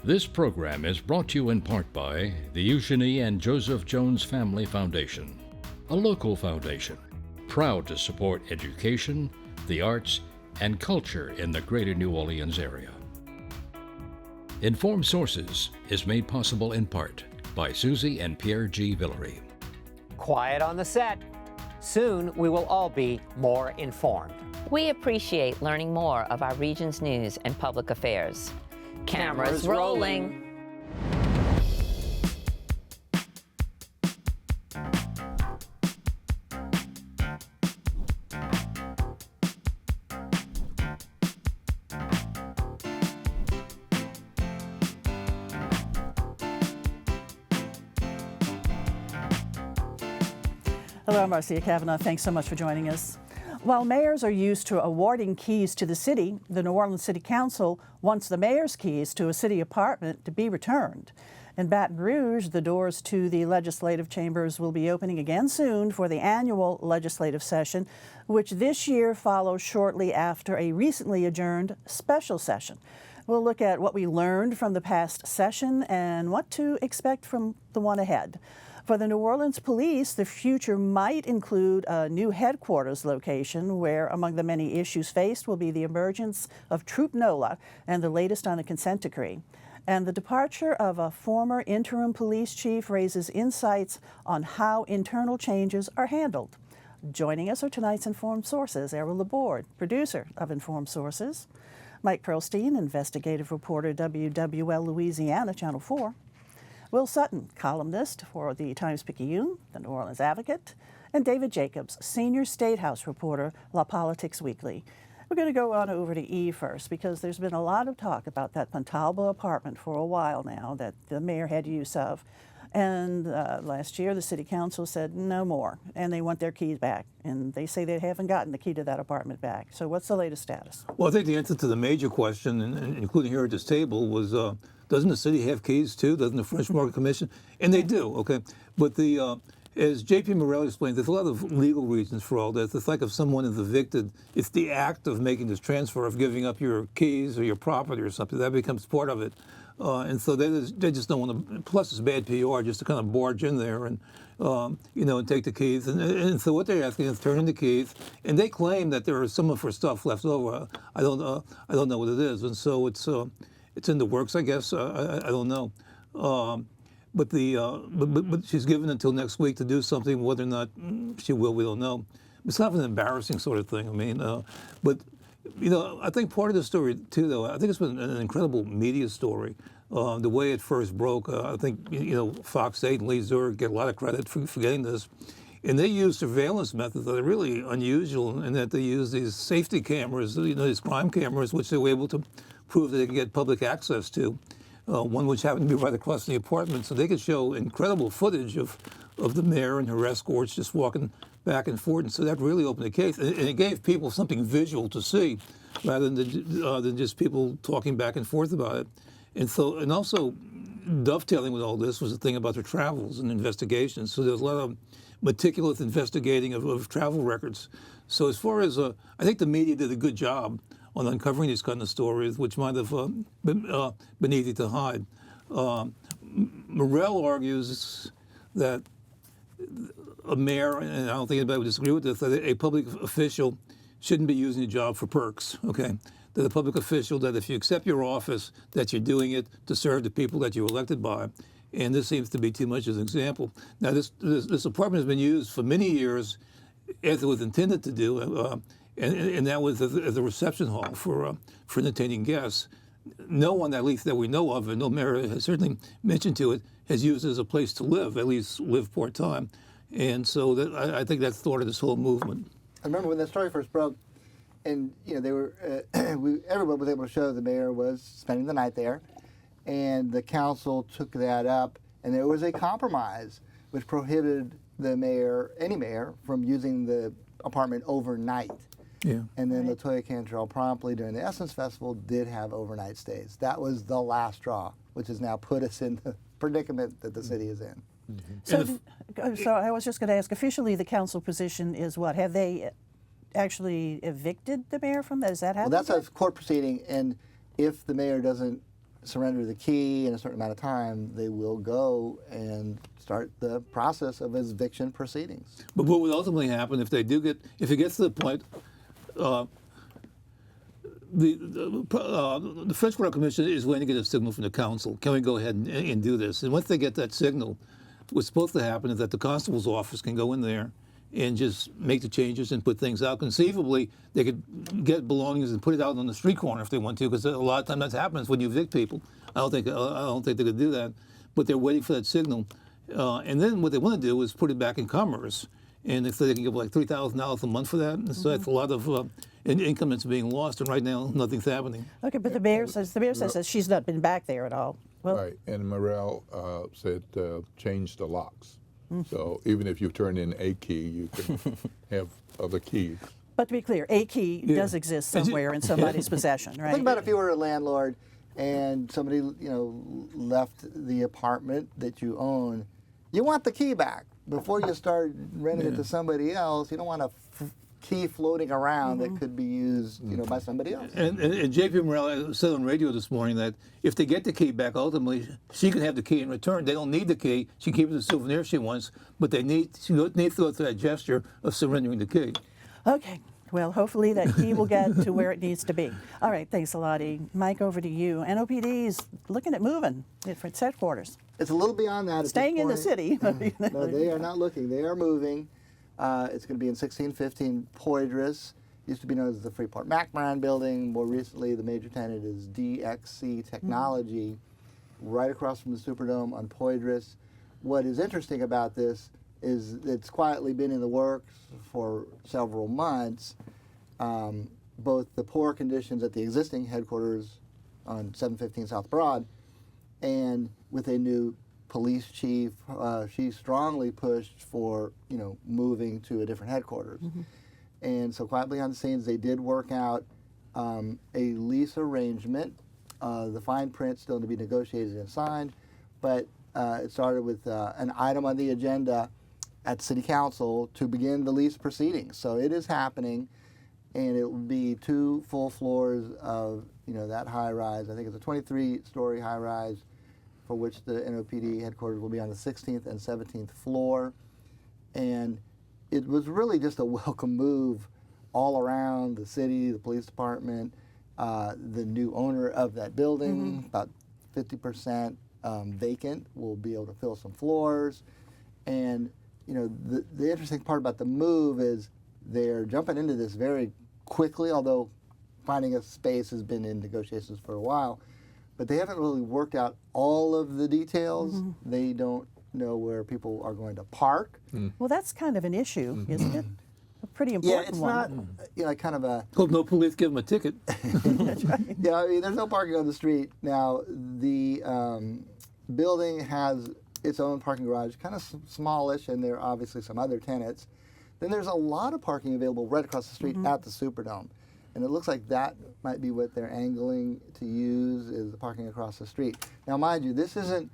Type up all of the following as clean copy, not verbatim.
This program is brought to you in part by the Eugenie and Joseph Jones Family Foundation, a local foundation proud to support education, the arts, and culture in the greater New Orleans area. Informed Sources is made possible in part by Susie and Pierre G. Villery. Quiet on the set. Soon we will all be more informed. We appreciate learning more of our region's news and public affairs. Cameras rolling. Hello, I'm Marcia Cavanaugh. Thanks so much for joining us. While mayors are used to awarding keys to the city, the New Orleans City Council wants the mayor's keys to a city apartment to be returned. In Baton Rouge, the doors to the legislative chambers will be opening again soon for the annual legislative session, which this year follows shortly after a recently adjourned special session. We'll look at what we learned from the past session and what to expect from the one ahead. For the New Orleans Police, the future might include a new headquarters location where, among the many issues faced, will be the emergence of Troop Nola and the latest on a consent decree. And the departure of a former interim police chief raises insights on how internal changes are handled. Joining us are tonight's Informed Sources, Errol Laborde, producer of Informed Sources, Mike Perlstein, investigative reporter, WWL Louisiana, Channel 4, Will Sutton, columnist for the Times-Picayune, the New Orleans Advocate, and David Jacobs, senior State House reporter, La Politics Weekly. We're going to go on over to E first because there's been a lot of talk about that Pontalba apartment for a while now that the mayor had use of. And last year, the city council said no more, and they want their keys back. And they say they haven't gotten the key to that apartment back. So what's the latest status? Well, I think the answer to the major question, and including here at this table, was doesn't the city have keys too? Doesn't the French Market Commission? And they do, okay. But the as J.P. Morrell explained, there's a lot of legal reasons for all this. It's like if someone is evicted, it's the act of making this transfer, of giving up your keys or your property or something, that becomes part of it. And so they just don't want to, plus it's bad PR just to kind of barge in there and, and take the keys. And so what they're asking is turn in the keys. And they claim that there is some of her stuff left over. I don't know what it is. And so it's in the works, I guess. I don't know. But she's given until next week to do something. Whether or not she will, we don't know. It's kind of an embarrassing sort of thing. I mean, but I think part of the story too, though, I think it's been an incredible media story. The way it first broke, I think Fox 8 and Lee Zurich get a lot of credit for getting this. And they use surveillance methods that are really unusual in that they use these safety cameras, these crime cameras, which they were able to prove that they could get public access to. One which happened to be right across the apartment, so they could show incredible footage of the mayor and her escorts just walking back and forth. And so that really opened the case, and it gave people something visual to see, rather than just people talking back and forth about it. And also dovetailing with all this was the thing about their travels and investigations. So there's a lot of meticulous investigating of travel records. So as far as I think the media did a good job on uncovering these kind of stories, which might have been easy to hide. Morrell argues that a mayor, and I don't think anybody would disagree with this, that a public official shouldn't be using a job for perks, okay? That a public official, that if you accept your office, that you're doing it to serve the people that you're elected by. And this seems to be too much as an example. Now, this apartment has been used for many years as it was intended to do, and that was as a reception hall for entertaining guests. No one, at least that we know of, and no mayor has certainly mentioned to it, has used it as a place to live, at least live part-time. And so I think that's sort of this whole movement. I remember when that story first broke, and they were everyone was able to show the mayor was spending the night there, and the council took that up, and there was a compromise which prohibited any mayor, from using the apartment overnight. Yeah. And then LaToya Cantrell promptly during the Essence Festival did have overnight stays. That was the last straw, which has now put us in the predicament that the city is in. Mm-hmm. So I was just going to ask, officially the council position is what? Have they actually evicted the mayor from that? Is that happening? Well, that's a court proceeding, and if the mayor doesn't surrender the key in a certain amount of time, they will go and start the process of eviction proceedings. But what would ultimately happen if it gets to the point, the French Court Commission is waiting to get a signal from the council. Can we go ahead and do this? And once they get that signal, what's supposed to happen is that the constable's office can go in there and just make the changes and put things out. Conceivably, they could get belongings and put it out on the street corner if they want to, because a lot of times that happens when you evict people. I don't think they could do that, but they're waiting for that signal. And then what they want to do is put it back in commerce, and if they can give like $3,000 a month for that, and so that's a lot of income that's being lost. And right now, nothing's happening. Okay, but the mayor says that she's not been back there at all. Well, Right, and Morrell said change the locks. So even if you turn in a key, you can have other keys. but to be clear, a key does exist somewhere in somebody's possession, right? Think about if you were a landlord and somebody, left the apartment that you own. You want the key back before you start renting it to somebody else. You don't want a key floating around that could be used, by somebody else. And J.P. Morrell said on radio this morning that if they get the key back, ultimately she can have the key in return. They don't need the key. She keeps the souvenir she wants, but she needs to go through that gesture of surrendering the key. Okay. Well, hopefully that key will get to where it needs to be. All right, thanks a lot, E. Mike, over to you. NOPD is looking at moving for its headquarters. It's a little beyond that. Staying in the city. No, they are not looking. They are moving. It's going to be in 1615 Poydras. Used to be known as the Freeport McMoran building. More recently, the major tenant is DXC Technology, right across from the Superdome on Poydras. What is interesting about this is it's quietly been in the works for several months. Both the poor conditions at the existing headquarters on 715 South Broad and with a new police chief, she strongly pushed for, moving to a different headquarters. And so quietly behind the scenes, they did work out a lease arrangement. The fine print still to be negotiated and signed, but it started with an item on the agenda at City Council to begin the lease proceedings. So it is happening, and it will be 2 full floors of that high rise. I think it's a 23-story high rise, for which the NOPD headquarters will be on the 16th and 17th floor. And it was really just a welcome move all around the city, the police department, the new owner of that building, about 50% vacant, will be able to fill some floors. And the interesting part about the move is they're jumping into this very quickly, although finding a space has been in negotiations for a while. But they haven't really worked out all of the details. They don't know where people are going to park. Well, that's kind of an issue, isn't it? A pretty important it's one. not, kind of a... Hope no police give them a ticket. That's right. Yeah, I mean, there's no parking on the street. Now, the building has its own parking garage, kind of smallish, and there are obviously some other tenants. Then there's a lot of parking available right across the street at the Superdome. And it looks like that might be what they're angling to use, is the parking across the street. Now, mind you, this isn't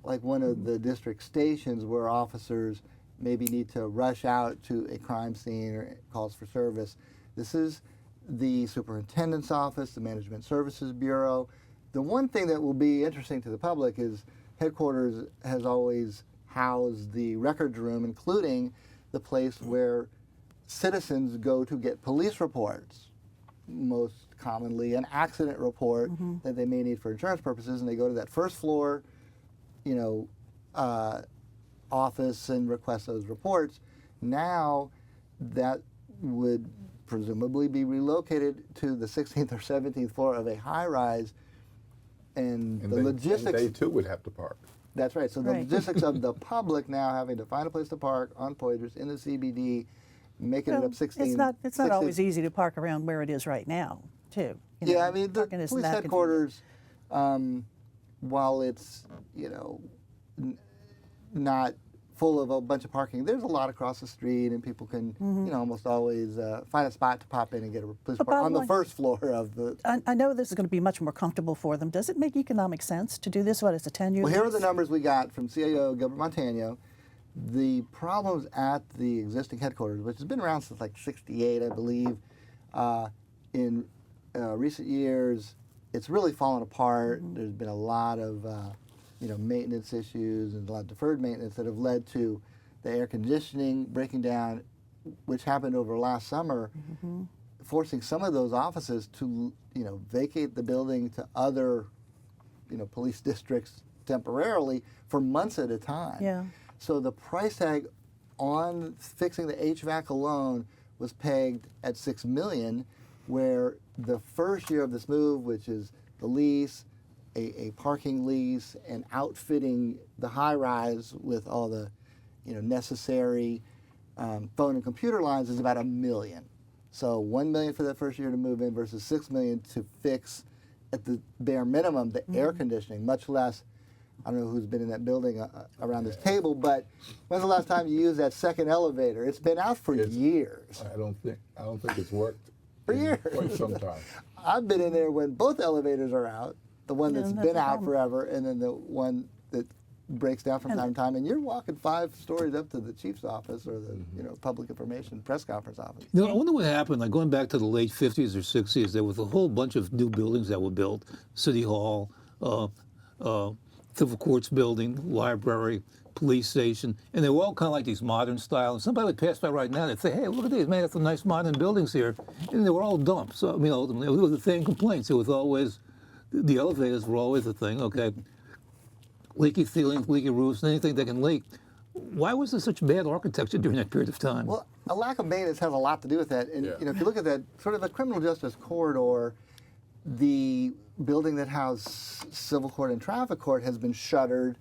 like one of the district stations where officers maybe need to rush out to a crime scene or calls for service. This is the superintendent's office, the Management Services Bureau. The one thing that will be interesting to the public is headquarters has always housed the records room, including the place where citizens go to get police reports, most commonly an accident report that they may need for insurance purposes, and they go to that first floor, office and request those reports. Now that would presumably be relocated to the 16th or 17th floor of a high-rise, and the logistics... And they too would have to park. That's right. So the logistics of the public now having to find a place to park on Poydras in the CBD, making it up 16. It's not always easy to park around where it is right now, too. Yeah, I mean, the police headquarters, while it's, not full of a bunch of parking, there's a lot across the street, and people can, almost always find a spot to pop in and get a police report on the first floor of the... I know this is going to be much more comfortable for them. Does it make economic sense to do this? What is a 10-year Well, lease? here are the numbers we got from CAO Gilbert Montano. The problems at the existing headquarters, which has been around since like '68, I believe, in recent years, it's really fallen apart. There's been a lot of maintenance issues and a lot of deferred maintenance that have led to the air conditioning breaking down, which happened over last summer, forcing some of those offices to vacate the building to other police districts temporarily for months at a time. Yeah. So the price tag on fixing the HVAC alone was pegged at $6 million, where the first year of this move, which is the lease, a parking lease, and outfitting the high-rise with all the necessary phone and computer lines, is about $1 million. So $1 million for that first year to move in versus $6 million to fix, at the bare minimum, the air conditioning, much less. I don't know who's been in that building around this table, but when's the last time you used that second elevator? It's been out for years. I don't think it's worked For years. quite some time. I've been in there when both elevators are out, the one that's been out forever, and then the one that breaks down from time to time, and you're walking 5 stories up to the chief's office or the public information press conference office. I wonder what happened, like going back to the late 50s or 60s, there was a whole bunch of new buildings that were built, City Hall, Civil Courts building, library, police station, and they were all kind of like these modern style. And somebody would pass by right now and say, hey, look at these, man, that's some nice modern buildings here. And they were all dumps. So, ultimately, it was the same complaints. It was always, the elevators were always a thing, okay? Leaky ceilings, leaky roofs, anything that can leak. Why was there such bad architecture during that period of time? Well, a lack of maintenance has a lot to do with that. And if you look at that sort of a criminal justice corridor, the building that housed civil court and traffic court has been shuttered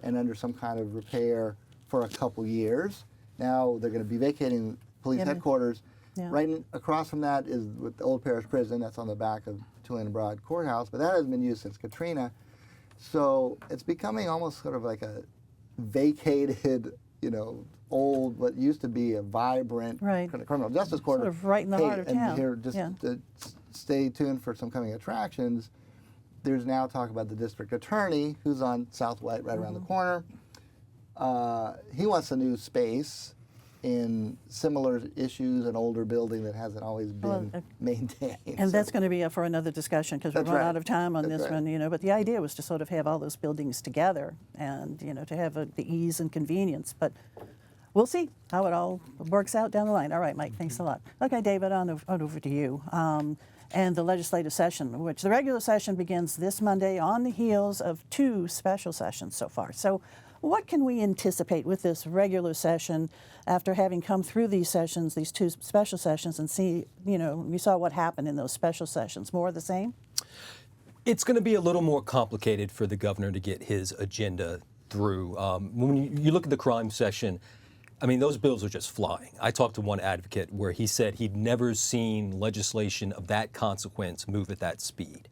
and under some kind of repair for a couple years. Now they're going to be vacating police headquarters. Yeah. Right across from that is with the old parish prison. That's on the back of Tulane and Broad Courthouse, but that hasn't been used since Katrina. So it's becoming almost sort of like a vacated, old, what used to be a vibrant criminal justice corridor. Sort of right in the heart of town. And here, just stay tuned for some coming attractions. There's now talk about the district attorney, who's on South White, right around the corner. He wants a new space in similar issues, an older building that hasn't always been maintained. And that's going to be up for another discussion because we're running out of time on this one, But the idea was to sort of have all those buildings together and, to have the ease and convenience. But we'll see how it all works out down the line. All right, Mike, thanks a lot. Okay, David, on over to you. And the legislative session, which the regular session begins this Monday on the heels of 2 special sessions so far. So what can we anticipate with this regular session after having come through these sessions, these 2 special sessions, and see, we saw what happened in those special sessions? More of the same? It's going to be a little more complicated for the governor to get his agenda through. When you look at the crime session, those bills are just flying. I talked to one advocate where he said he'd never seen legislation of that consequence move at that speed.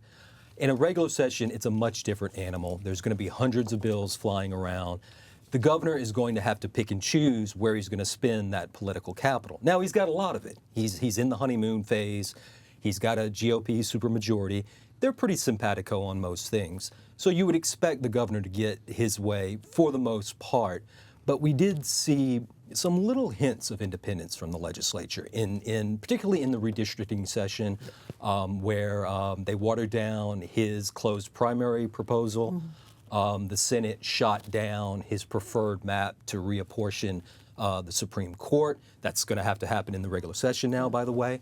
In a regular session, it's a much different animal. There's going to be hundreds of bills flying around. The governor is going to have to pick and choose where he's going to spend that political capital. Now, he's got a lot of it. He's in the honeymoon phase. He's got a GOP supermajority. They're pretty simpatico on most things. So you would expect the governor to get his way for the most part. But we did see some little hints of independence from the legislature, particularly in the redistricting session, where they watered down his closed primary proposal. The Senate shot down his preferred map to reapportion the Supreme Court. That's going to have to happen in the regular session now, by the way.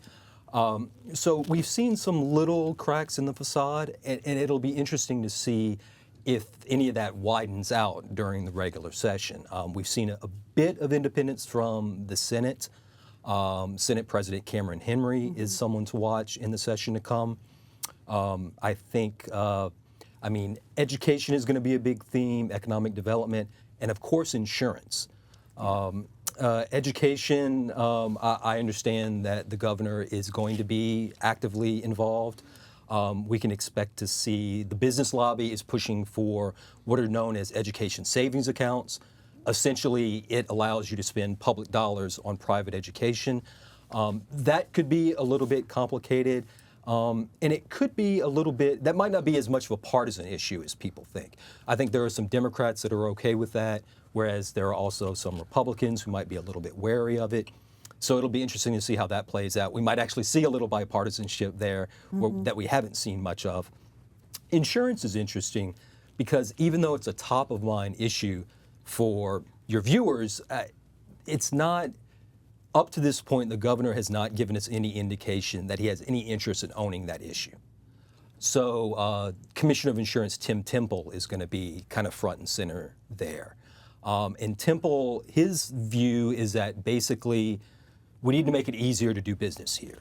So we've seen some little cracks in the facade, and it'll be interesting to see if any of that widens out during the regular session. We've seen a bit of independence from the Senate. Senate President Cameron Henry is someone to watch in the session to come. I think, education is going to be a big theme, economic development, and of course insurance. Education, I understand that the governor is going to be actively involved. We can expect to see the business lobby is pushing for what are known as education savings accounts. Essentially, it allows you to spend public dollars on private education. That could be a little bit complicated, and it could be a little bit, that might not be as much of a partisan issue as people think. I think there are some Democrats that are okay with that, whereas there are also some Republicans who might be a little bit wary of it. So it'll be interesting to see how that plays out. We might actually see a little bipartisanship there that we haven't seen much of. insurance is interesting because even though it's a top of mind issue for your viewers, it's not, up to this point, the governor has not given us any indication that he has any interest in owning that issue. So Commissioner of Insurance Tim Temple is going to be kind of front and center there. And Temple, his view is that basically we need to make it easier to do business here.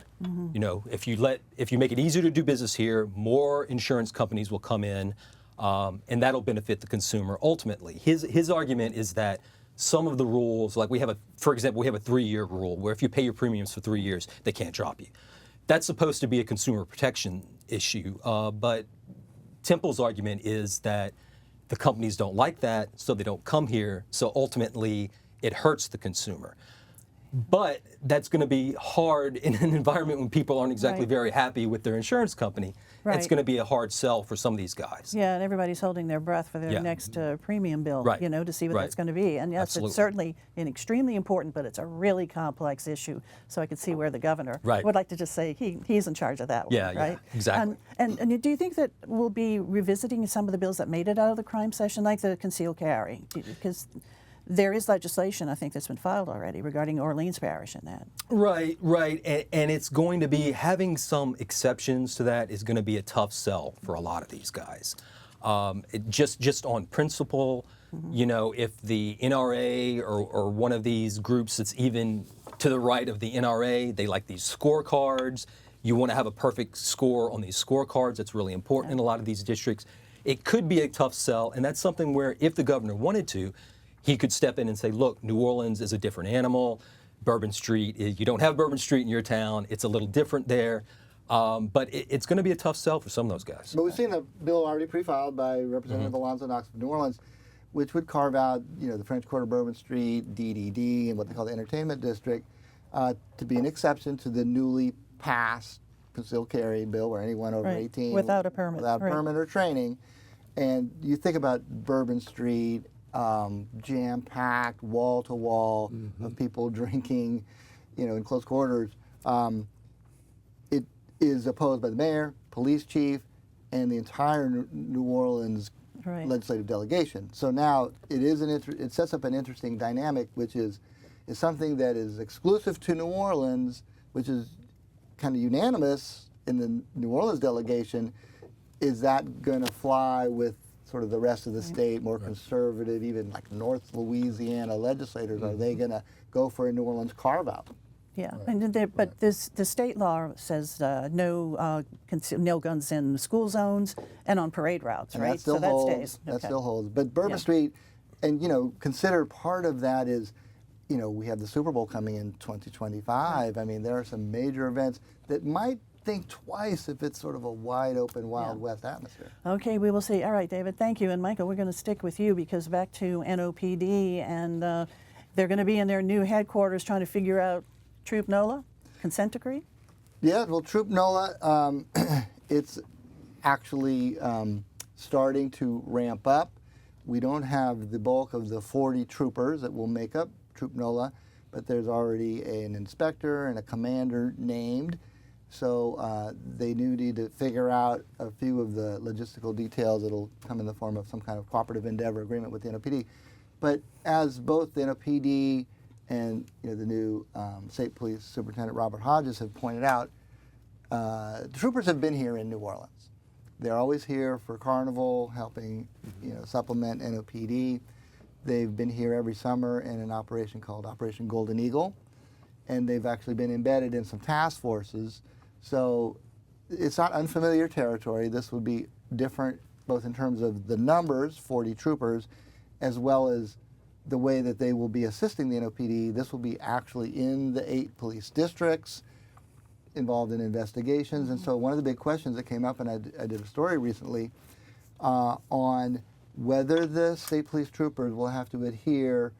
You know, if you make it easier to do business here, more insurance companies will come in, and that'll benefit the consumer ultimately. His argument is that some of the rules, like for example, we have a 3-year rule where if you pay your premiums for 3 years, they can't drop you. That's supposed to be a consumer protection issue, but Temple's argument is that the companies don't like that, so they don't come here, so ultimately it hurts the consumer. But that's going to be hard in an environment when people aren't exactly very happy with their insurance company. It's going to be a hard sell for some of these guys. Yeah, and everybody's holding their breath for their next premium bill, you know, to see what that's going to be. And yes, it's certainly extremely important, but it's a really complex issue. So I could see where the governor would like to just say he's in charge of that one, right? Yeah, exactly. And do you think that we'll be revisiting some of the bills that made it out of the crime session, like the concealed carry? Because there is legislation, I think, that's been filed already regarding Orleans Parish and that. Right. And it's going to be, having some exceptions to that is going to be a tough sell for a lot of these guys. Just on principle, you know, if the NRA or one of these groups that's even to the right of the NRA, they like these scorecards. You want to have a perfect score on these scorecards. That's really important in a lot of these districts. It could be a tough sell, and that's something where if the governor wanted to, he could step in and say, look, New Orleans is a different animal. Bourbon Street, you don't have Bourbon Street in your town. It's a little different there. But it's going to be a tough sell for some of those guys. But we've seen a bill already pre-filed by Representative Alonzo Knox of New Orleans, which would carve out, you know, the French Quarter Bourbon Street, DDD, and what they call the Entertainment District, to be an exception to the newly passed concealed carry bill where anyone over 18 without a permit, or training. And you think about Bourbon Street, jam-packed, wall-to-wall of people drinking, you know, in close quarters. It is opposed by the mayor, police chief, and the entire New Orleans legislative delegation. So now it sets up an interesting dynamic, which is something that is exclusive to New Orleans, which is kind of unanimous in the New Orleans delegation. Is that going to fly with sort of the rest of the state, more conservative, even like North Louisiana legislators? Are they going to go for a New Orleans carve-out? Yeah, but the state law says no guns in school zones and on parade routes, and right? That still holds. That still holds. But Bourbon Street, and you know, consider part of that is, you know, we have the Super Bowl coming in 2025. I mean, there are some major events that might think twice if it's sort of a wide open Wild West atmosphere. Okay, we will see. All right, David, thank you. And Michael, we're going to stick with you because back to NOPD, and they're going to be in their new headquarters trying to figure out Troop Nola, consent decree? Yeah, well, Troop Nola, it's actually starting to ramp up. We don't have the bulk of the 40 troopers that will make up Troop Nola, but there's already an inspector and a commander named. So they do need to figure out a few of the logistical details that'll come in the form of some kind of cooperative endeavor agreement with the NOPD. But as both the NOPD and the new State Police Superintendent Robert Hodges have pointed out, the troopers have been here in New Orleans. They're always here for Carnival, helping supplement NOPD. They've been here every summer in an operation called Operation Golden Eagle, and they've actually been embedded in some task forces. So it's not unfamiliar territory. This would be different both in terms of the numbers, 40 troopers, as well as the way that they will be assisting the NOPD. This will be actually in the 8 police districts, involved in investigations. And so one of the big questions that came up, and I did a story recently, on whether the state police troopers will have to adhere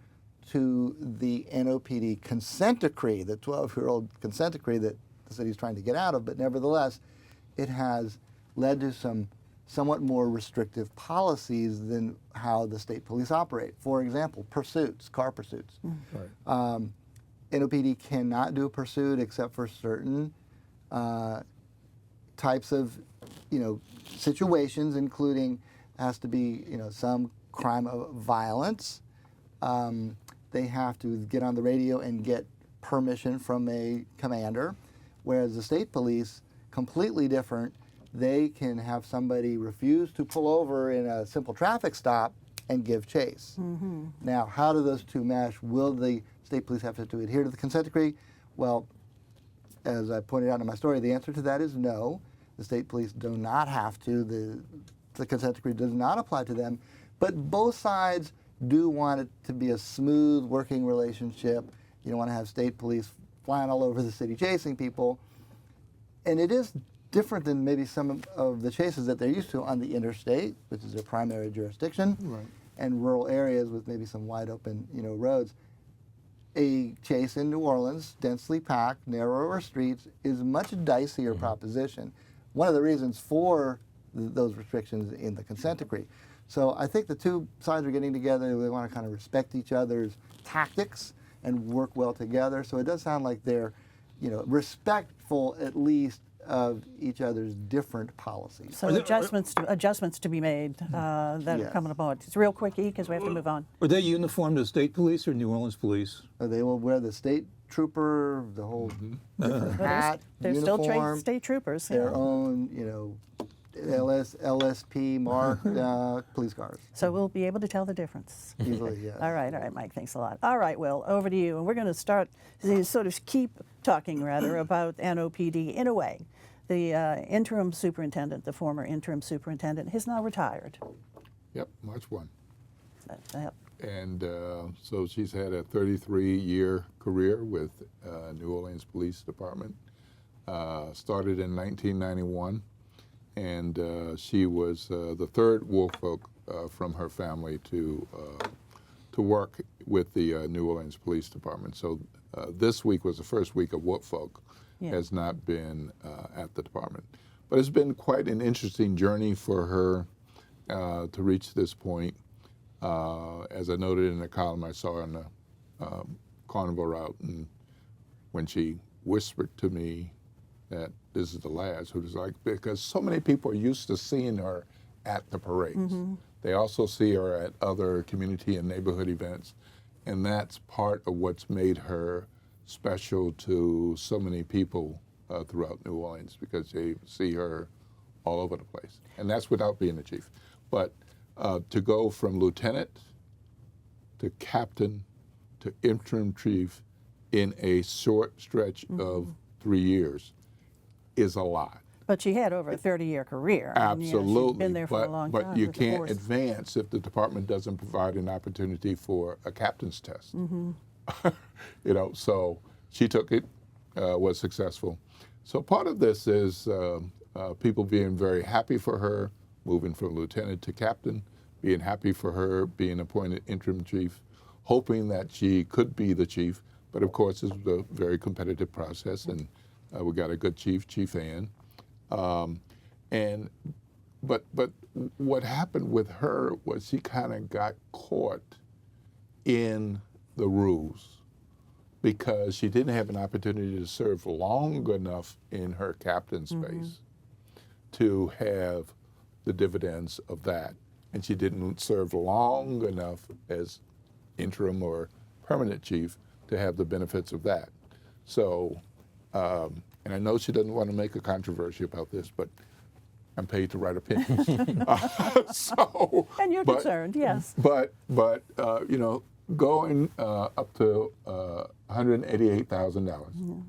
to the NOPD consent decree, the 12-year-old consent decree that the city's trying to get out of, but nevertheless, it has led to some somewhat more restrictive policies than how the state police operate. For example, pursuits, car pursuits. NOPD cannot do a pursuit except for certain types of situations, including has to be, some crime of violence. They have to get on the radio and get permission from a commander, whereas the state police, completely different. They can have somebody refuse to pull over in a simple traffic stop and give chase. Now, how do those two mesh? Will the state police have to adhere to the consent decree? Well, as I pointed out in my story, the answer to that is no. The state police do not have to. The consent decree does not apply to them. But both sides do want it to be a smooth working relationship. You don't want to have state police flying all over the city chasing people. And it is different than maybe some of the chases that they're used to on the interstate, which is their primary jurisdiction, and rural areas with maybe some wide open, roads. A chase in New Orleans, densely packed, narrower streets, is a much dicier proposition. One of the reasons for those restrictions in the consent decree. So I think the two sides are getting together. They want to kind of respect each other's tactics and work well together. So it does sound like they're, respectful at least of each other's different policies. So adjustments to be made that are coming about. It's real quick, because we have to move on. Are they uniformed as state police or New Orleans police? They will wear the state trooper, the whole different hat, They're uniform, still trained state troopers. their own, LSP marked police cars. So we'll be able to tell the difference. Easily, yes. All right, Mike, thanks a lot. All right, Will, over to you. And we're going to start, sort of keep talking, rather, about NOPD in a way. The interim superintendent, the former interim superintendent, has now retired. Yep, March 1. Yep. And so she's had a 33-year career with New Orleans Police Department. Started in 1991, and she was the third Woolfolk from her family to work with the New Orleans Police Department. So this week was the first week of Woolfolk has not been at the department. But it's been quite an interesting journey for her to reach this point. As I noted in the column I saw on the Carnival route, and when she whispered to me that this is the last, it was like, because so many people are used to seeing her at the parades. They also see her at other community and neighborhood events, and that's part of what's made her special to so many people throughout New Orleans, because they see her all over the place. And that's without being a chief. But to go from lieutenant to captain to interim chief in a short stretch of 3 years is a lot. But she had over a 30-year career. Absolutely. She's been there for a long time. But you with the can't force. advance if the department doesn't provide an opportunity for a captain's test. So she took it, was successful. So part of this is people being very happy for her, moving from lieutenant to captain, being happy for her being appointed interim chief, hoping that she could be the chief. But of course, this was a very competitive process, and we got a good chief, Chief Ann. But what happened with her was she kind of got caught in the rules because she didn't have an opportunity to serve long enough in her captain space to have the dividends of that. And she didn't serve long enough as interim or permanent chief to have the benefits of that. So, and I know she doesn't want to make a controversy about this, but I'm paid to write opinions. And you're concerned, yes. But going up to $188,000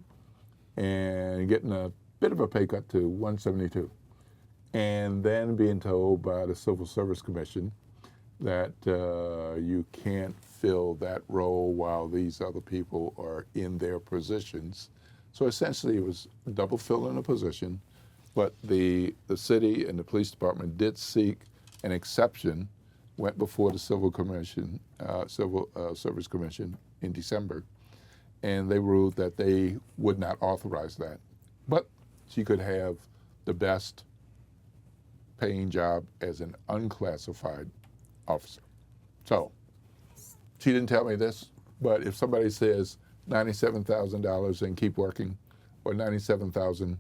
and getting a bit of a pay cut to $172,000, and then being told by the Civil Service Commission that you can't fill that role while these other people are in their positions. So essentially it was double filling a position, but the city and the police department did seek an exception, went before the Civil Service Commission in December, and they ruled that they would not authorize that. But she could have the best paying job as an unclassified officer. So she didn't tell me this, but if somebody says $97,000 and keep working, or $97,000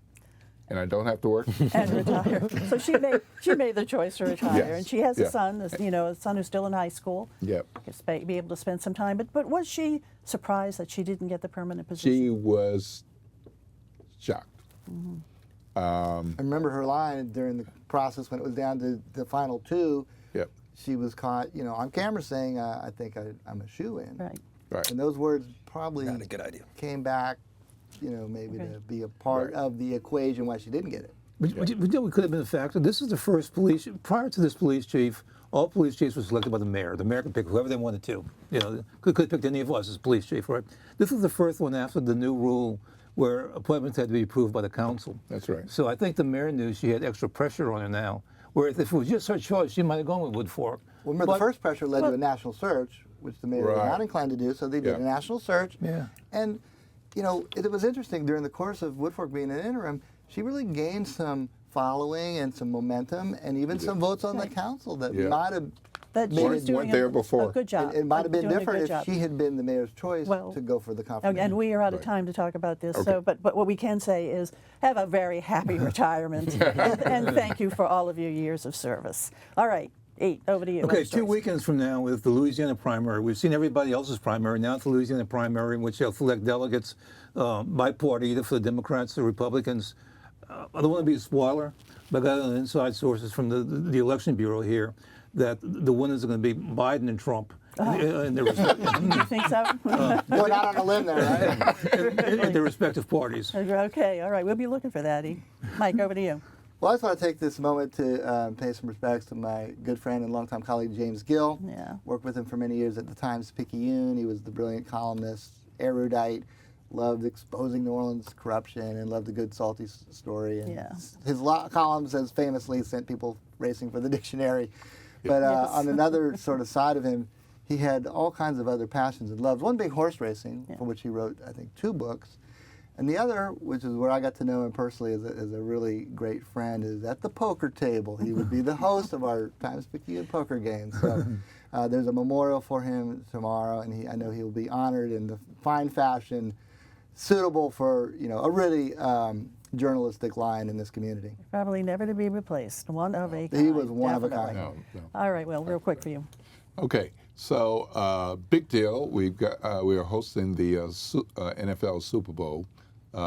and I don't have to work. And retire. So she made the choice to retire, Yes. and she has a Yeah. son, a son who's still in high school. Yep. Be able to spend some time. But was she surprised that she didn't get the permanent position? She was shocked. I remember her line during the process when it was down to the final two. Yep. She was caught, on camera saying, "I think I'm a shoo-in." Right. Right. And those words probably Not a good idea. came back, maybe to be a part of the equation why she didn't get it. But we could have been a factor. This is the first police. Prior to this police chief, all police chiefs were selected by the mayor. The mayor could pick whoever they wanted to. Could have picked any of us as police chief, right? This is the first one after the new rule where appointments had to be approved by the council. That's right. So I think the mayor knew she had extra pressure on her now. Where if it was just her choice, she might have gone with Wood Fork. Well, remember, the first pressure led to a national search, which the mayor was Right. not inclined to do, so they did a Yeah. national search. Yeah. And, it was interesting, during the course of Wood Fork being an interim, she really gained some following and some momentum and even some votes on the council that Yeah. might have That she Weren't was doing there a before. good job. It might have been doing a different good if job. she had been the mayor's choice Well, to go for the Oh, confirmation. and we are out of Right. time to talk about this. Okay. So, but what we can say is have a very happy retirement, and thank you for all of your years of service. All right, over to you. Okay, Legislator. 2 weekends from now with the Louisiana primary. We've seen everybody else's primary. Now it's the Louisiana primary, in which they'll select delegates by party, either for the Democrats or Republicans. I don't want to be a spoiler, but I got inside sources from the election bureau here that the winners are going to be Biden and Trump. In their You think so? Going out on a limb there, right? in their respective parties. Okay, all right. We'll be looking for that. Mike, over to you. Well, I just want to take this moment to pay some respects to my good friend and longtime colleague, James Gill. Yeah. Worked with him for many years at the Times-Picayune. He was the brilliant columnist, erudite, loved exposing New Orleans corruption, and loved a good salty story. And Yeah. his columns has famously sent people racing for the dictionary. But on another sort of side of him, he had all kinds of other passions and loves. One being horse racing, for which he wrote, I think, 2 books. And the other, which is where I got to know him personally as a really great friend, is at the poker table. He would be the host of our Times-Picayune poker games. So there's a memorial for him tomorrow, and I know he will be honored in the fine fashion suitable for a really journalistic line in this community. Probably never to be replaced. One of a kind. He was one of a definitely. kind. No. All right, well, real quick for you. Okay, so big deal. We are hosting the NFL Super Bowl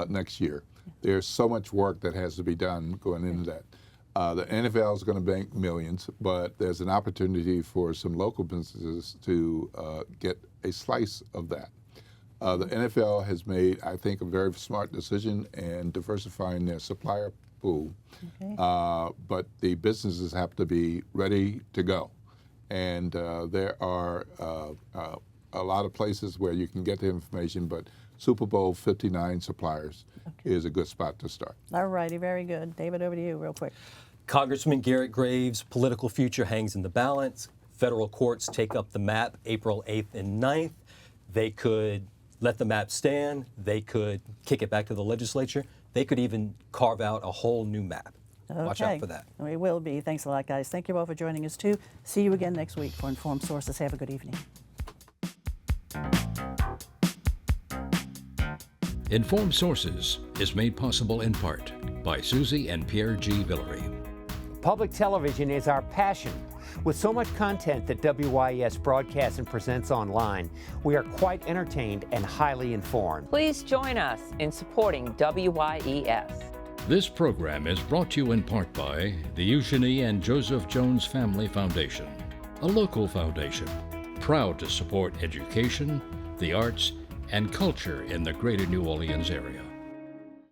next year. There's so much work that has to be done going into that. The NFL is going to bank millions, but there's an opportunity for some local businesses to get a slice of that. The NFL has made, I think, a very smart decision in diversifying their supplier pool, but the businesses have to be ready to go. And there are a lot of places where you can get the information, but Super Bowl 59 suppliers is a good spot to start. All righty, very good. David, over to you, real quick. Congressman Garrett Graves' political future hangs in the balance. Federal courts take up the map April 8th and 9th. They could let the map stand. They could kick it back to the legislature. They could even carve out a whole new map. Watch out for that. We will be. Thanks a lot, guys. Thank you all for joining us, too. See you again next week for Informed Sources. Have a good evening. Informed Sources is made possible in part by Susie and Pierre G. Villery. Public television is our passion. With so much content that WYES broadcasts and presents online, we are quite entertained and highly informed. Please join us in supporting WYES. This program is brought to you in part by the Eugenie and Joseph Jones Family Foundation, a local foundation proud to support education, the arts, and culture in the greater New Orleans area.